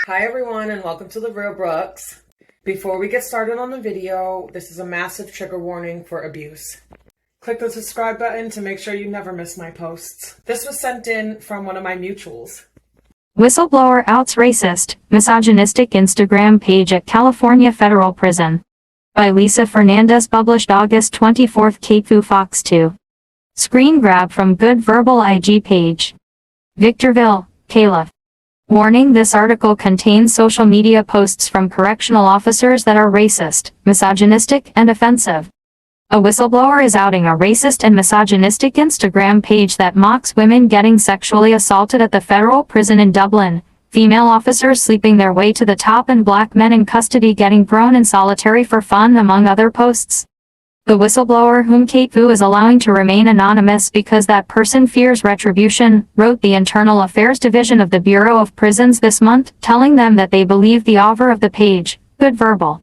Hi everyone and welcome to The Real Brooks. Before we get started on the video, this is a massive trigger warning for abuse. Click the subscribe button to make sure you never miss my posts. This was sent in from one of my mutuals. Whistleblower outs racist, misogynistic Instagram page at California Federal Prison. By Lisa Fernandez, published August 24, KFUO Fox 2. Screen grab from Good Verbal IG page. Victorville, Kayla. Warning: this article contains social media posts from correctional officers that are racist, misogynistic, and offensive. A whistleblower is outing a racist and misogynistic Instagram page that mocks women getting sexually assaulted at the federal prison in Dublin, female officers sleeping their way to the top, and black men in custody getting thrown in solitary for fun, among other posts. The whistleblower, whom KFUO is allowing to remain anonymous because that person fears retribution, wrote the Internal Affairs Division of the Bureau of Prisons this month, telling them that they believe the author of the page, Good Verbal,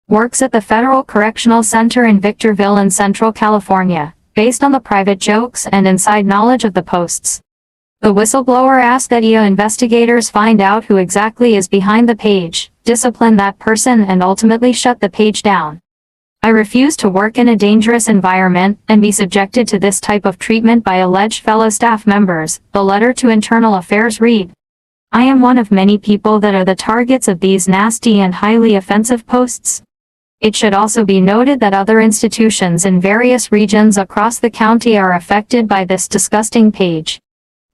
works at the Federal Correctional Center in Victorville in Central California, based on the private jokes and inside knowledge of the posts. The whistleblower asked that EA investigators find out who exactly is behind the page, discipline that person, and ultimately shut the page down. I refuse to work in a dangerous environment and be subjected to this type of treatment by alleged fellow staff members, the letter to Internal Affairs read. I am one of many people that are the targets of these nasty and highly offensive posts. It should also be noted that other institutions in various regions across the county are affected by this disgusting page.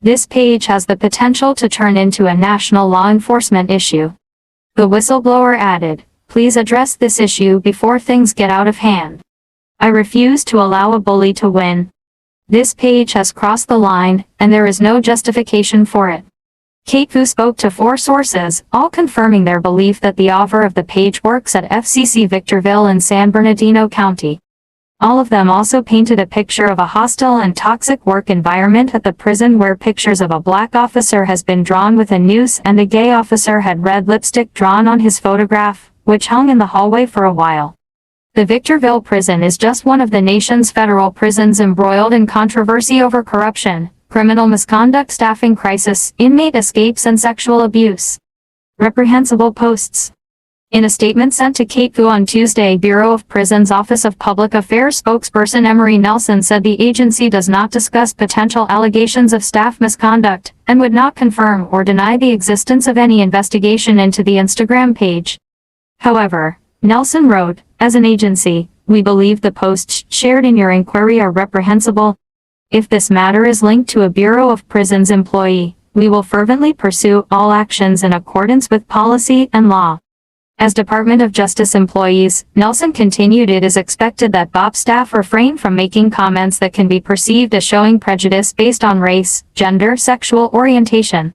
This page has the potential to turn into a national law enforcement issue. The whistleblower added, please address this issue before things get out of hand. I refuse to allow a bully to win. This page has crossed the line, and there is no justification for it. KFUO spoke to 4 sources, all confirming their belief that the author of the page works at FCC Victorville in San Bernardino County. All of them also painted a picture of a hostile and toxic work environment at the prison, where pictures of a black officer has been drawn with a noose and a gay officer had red lipstick drawn on his photograph, which hung in the hallway for a while. The Victorville prison is just one of the nation's federal prisons embroiled in controversy over corruption, criminal misconduct, staffing crisis, inmate escapes, and sexual abuse. Reprehensible posts. In a statement sent to KFUO on Tuesday, Bureau of Prisons Office of Public Affairs spokesperson Emery Nelson said the agency does not discuss potential allegations of staff misconduct, and would not confirm or deny the existence of any investigation into the Instagram page. However, Nelson wrote, as an agency, we believe the posts shared in your inquiry are reprehensible. If this matter is linked to a Bureau of Prisons employee, we will fervently pursue all actions in accordance with policy and law. As Department of Justice employees, Nelson continued, it is expected that BOP staff refrain from making comments that can be perceived as showing prejudice based on race, gender, sexual orientation,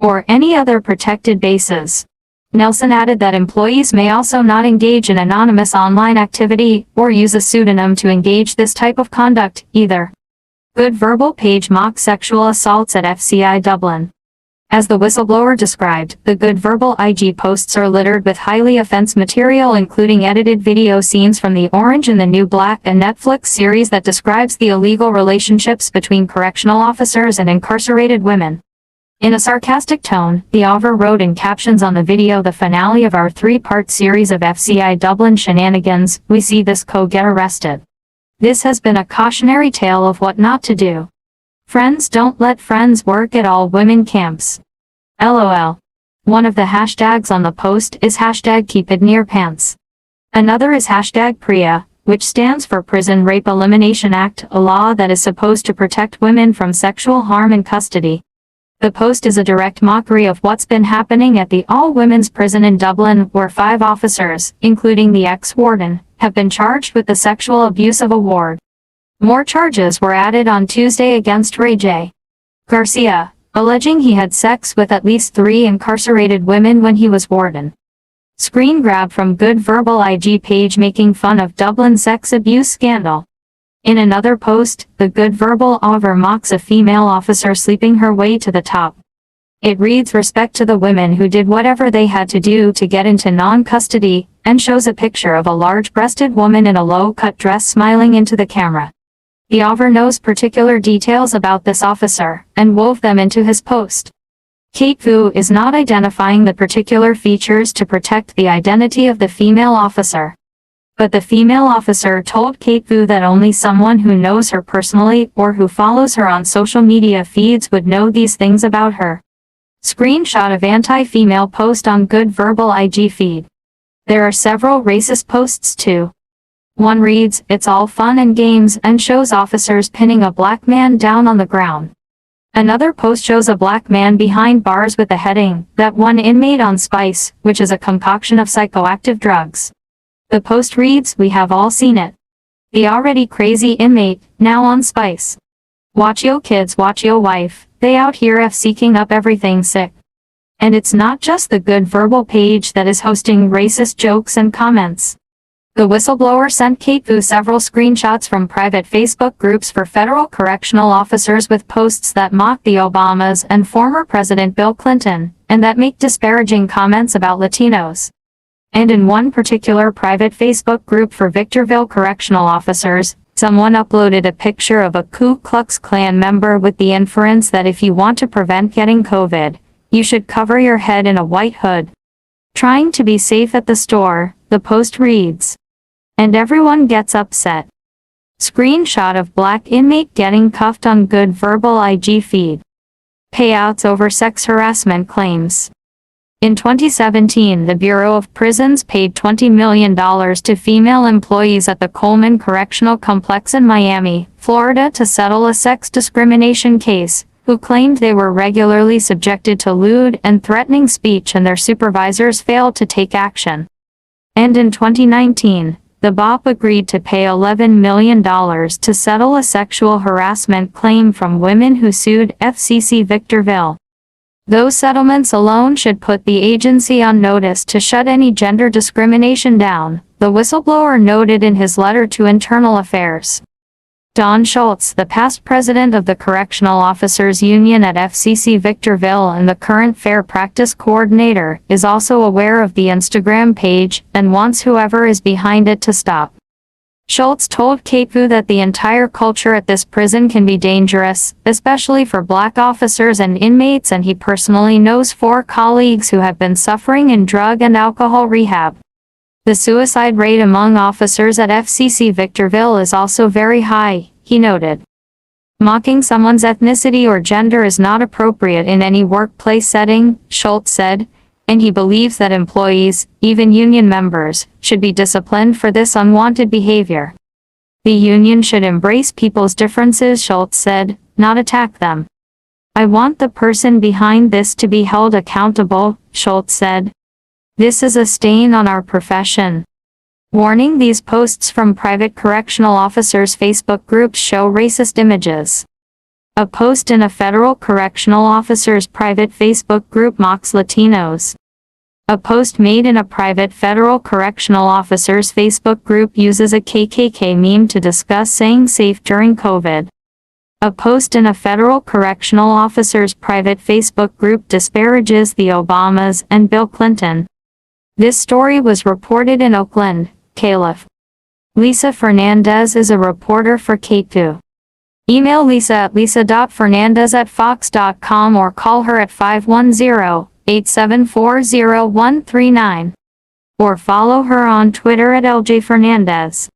or any other protected basis. Nelson added that employees may also not engage in anonymous online activity or use a pseudonym to engage this type of conduct, either. Good Verbal page mocks sexual assaults at FCI Dublin. As the whistleblower described, the Good Verbal IG posts are littered with highly offensive material, including edited video scenes from The Orange and the New Black, a Netflix series that describes the illegal relationships between correctional officers and incarcerated women. In a sarcastic tone, the author wrote in captions on the video, the finale of our 3-part series of FCI Dublin shenanigans, we see this get arrested. This has been a cautionary tale of what not to do. Friends don't let friends work at all women camps. LOL. One of the hashtags on the post is hashtag keep it near pants. Another is hashtag PREA, which stands for Prison Rape Elimination Act, a law that is supposed to protect women from sexual harm in custody. The post is a direct mockery of what's been happening at the all-women's prison in Dublin, where 5 officers, including the ex-warden, have been charged with the sexual abuse of a ward. More charges were added on Tuesday against Ray J. Garcia, alleging he had sex with at least 3 incarcerated women when he was warden. Screen grab from Good Verbal IG page making fun of Dublin sex abuse scandal. In another post, the Good Verbal author mocks a female officer sleeping her way to the top. It reads, respect to the women who did whatever they had to do to get into non-custody, and shows a picture of a large-breasted woman in a low-cut dress smiling into the camera. The author knows particular details about this officer, and wove them into his post. Kate Vu is not identifying the particular features to protect the identity of the female officer. But the female officer told Kate Vu that only someone who knows her personally or who follows her on social media feeds would know these things about her. Screenshot of anti-female post on Good Verbal IG feed. There are several racist posts too. One reads, "It's all fun and games," and shows officers pinning a black man down on the ground. Another post shows a black man behind bars with the heading, "That one inmate on Spice," which is a concoction of psychoactive drugs. The post reads, "We have all seen it. The already crazy inmate, now on Spice. Watch yo kids, watch yo wife, they out here seeking up everything sick." And it's not just the Good Verbal page that is hosting racist jokes and comments. The whistleblower sent Kate Vu several screenshots from private Facebook groups for federal correctional officers with posts that mock the Obamas and former President Bill Clinton, and that make disparaging comments about Latinos. And in one particular private Facebook group for Victorville correctional officers, someone uploaded a picture of a Ku Klux Klan member with the inference that if you want to prevent getting COVID, you should cover your head in a white hood. Trying to be safe at the store, the post reads. And everyone gets upset. Screenshot of black inmate getting cuffed on Good Verbal IG feed. Payouts over sex harassment claims. In 2017, the Bureau of Prisons paid $20 million to female employees at the Coleman Correctional Complex in Miami, Florida to settle a sex discrimination case, who claimed they were regularly subjected to lewd and threatening speech and their supervisors failed to take action. And in 2019, the BOP agreed to pay $11 million to settle a sexual harassment claim from women who sued FCC Victorville. Those settlements alone should put the agency on notice to shut any gender discrimination down, the whistleblower noted in his letter to Internal Affairs. Don Schultz, the past president of the Correctional Officers Union at FCC Victorville and the current Fair Practice Coordinator, is also aware of the Instagram page and wants whoever is behind it to stop. Schultz told Kate Vu that the entire culture at this prison can be dangerous, especially for black officers and inmates, and he personally knows 4 colleagues who have been suffering in drug and alcohol rehab. The suicide rate among officers at FCC Victorville is also very high, he noted. Mocking someone's ethnicity or gender is not appropriate in any workplace setting, Schultz said, and he believes that employees, even union members, should be disciplined for this unwanted behavior. The union should embrace people's differences, Schultz said, not attack them. I want the person behind this to be held accountable, Schultz said. This is a stain on our profession. Warning: these posts from private correctional officers' Facebook groups show racist images. A post in a federal correctional officer's private Facebook group mocks Latinos. A post made in a private federal correctional officer's Facebook group uses a KKK meme to discuss staying safe during COVID. A post in a federal correctional officer's private Facebook group disparages the Obamas and Bill Clinton. This story was reported in Oakland, Calif. Lisa Fernandez is a reporter for Kate Vu. Email Lisa at lisa.fernandez@fox.com or call her at 510-874-0139. Or follow her on Twitter at LJ Fernandez.